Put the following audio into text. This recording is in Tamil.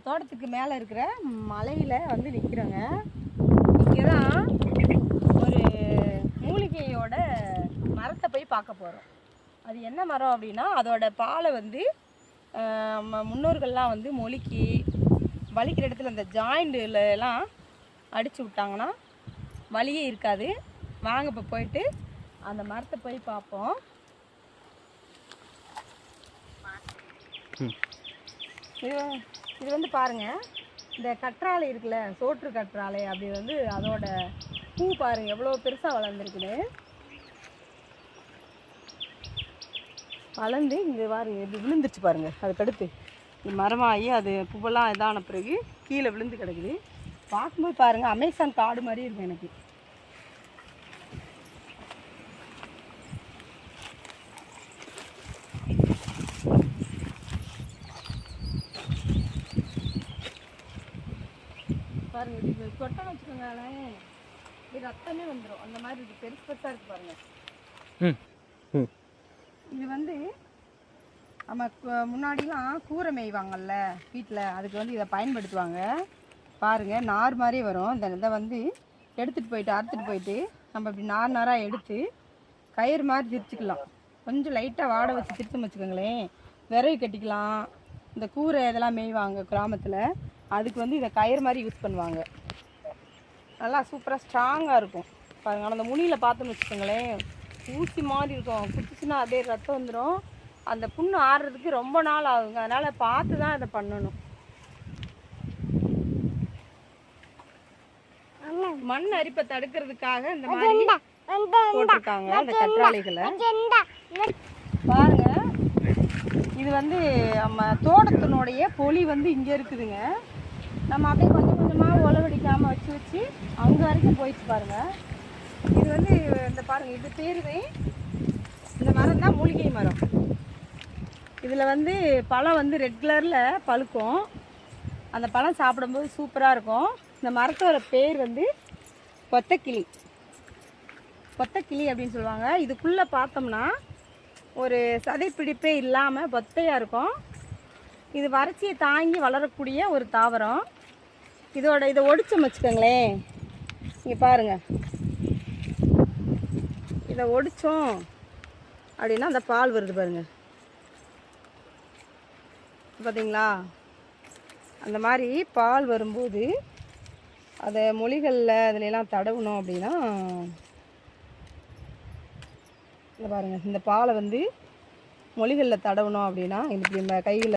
தோட்டத்துக்கு மேலே இருக்கிற மலையில் வந்து நிற்கிறோங்க. இங்கே தான் ஒரு மூலிகையோட மரத்தை போய் பார்க்க போகிறோம். அது என்ன மரம் அப்படின்னா, அதோட பாலை வந்து முன்னோர்கள்லாம் வந்து மொழிக்கி வலிக்கிற இடத்துல அந்த ஜாயிண்ட்லாம் அடித்து விட்டாங்கன்னா வலியே இருக்காது. வாங்க இப்போ போயிட்டு அந்த மரத்தை போய் பார்ப்போம். இது வந்து பாருங்கள், இந்த கற்றாழை இருக்குல்ல, சோற்று கற்றாழை, அப்படி வந்து அதோட பூ பாருங்கள் எவ்வளோ பெருசாக வளர்ந்துருக்குது. வளர்ந்து இங்கே பாருங்க இப்படி விழுந்துருச்சு பாருங்கள். அதுக்கடுத்து இது மரமாகி அது பூவெல்லாம் இதான பிறகு கீழே விழுந்து கிடக்குது. பார்க்கும்போது பாருங்கள் அமேசான் காடு மாதிரி இருக்கும் எனக்கு. பாருங்க இது தொட்டன்னு வச்சுக்கோங்களேன், இது ரத்தமே வந்துடும். அந்த மாதிரி இது பெருசு பெருசாக இருக்குது பாருங்கள். இது வந்து நம்ம முன்னாடிலாம் கூரை மேய்வாங்கல்ல வீட்டில், அதுக்கு வந்து இதை பயன்படுத்துவாங்க. பாருங்கள் நார் மாதிரி வரும். இதை வந்து எடுத்துகிட்டு போயிட்டு அறுத்துட்டு போயிட்டு நம்ம இப்படி நார் நாராக எடுத்து கயிறு மாதிரி திரிச்சிக்கலாம். கொஞ்சம் லைட்டாக வாட வச்சு திரிச்சோம் வச்சுக்கோங்களேன், விறகு கட்டிக்கலாம். இந்த கூரை இதெல்லாம் மேய்வாங்க கிராமத்தில், அதுக்கு வந்து இதை கயிறு மாதிரி யூஸ் பண்ணுவாங்க. நல்லா சூப்பராக ஸ்ட்ராங்காக இருக்கும் பாருங்கள். ஆனால் அந்த முனியில் பார்த்தோம்னு வச்சுக்கோங்களேன், ஊசி மாதிரி இருக்கும். குத்துச்சுன்னா அதே ரத்தம் வந்துடும். அந்த புண்ணு ஆறுறதுக்கு ரொம்ப நாள் ஆகுங்க. அதனால் பார்த்து தான் இதை பண்ணணும். மண் அரிப்பை தடுக்கிறதுக்காக இந்த மாதிரி போட்டிருக்காங்க அந்த கற்றாழைகளை. பாருங்க இது வந்து நம்ம தோட்டத்தினுடைய பொலி வந்து இங்கே இருக்குதுங்க. நம்ம அப்படியே கொஞ்சம் கொஞ்சமாக உழவடிக்காமல் வச்சு வச்சு அங்கே வரைக்கும் போயிடுச்சு பாருங்கள். இது வந்து இந்த பாருங்கள், இது பேருவே இந்த மரம் தான் மூலிகை மரம். இதில் வந்து பழம் வந்து ரெட் கலரில் பழுக்கும். அந்த பழம் சாப்பிடும்போது சூப்பராக இருக்கும். இந்த மரத்தோட பேர் வந்து கொத்தக்கிளி. கொத்தக்கிளி அப்படின்னு சொல்லுவாங்க. இதுக்குள்ளே பார்த்தோம்னா ஒரு சதைப்பிடிப்பே இல்லாமல் பொத்தையாக இருக்கும். இது வறட்சியை தாங்கி வளரக்கூடிய ஒரு தாவரம். இதை ஒடிச்சோம் வச்சுக்கோங்களேன், இங்கே பாருங்கள், இதை ஒடித்தோம் அப்படின்னா அந்த பால் வருது பாருங்கள், பார்த்தீங்களா? அந்த மாதிரி பால் வரும்போது அதை மொழிகளில் அதிலெல்லாம் தடவணும் அப்படின்னா இந்த பாருங்கள், இந்த பாலை வந்து மொழிகளில் தடவணும் அப்படின்னா இப்படி நம்ம கையில்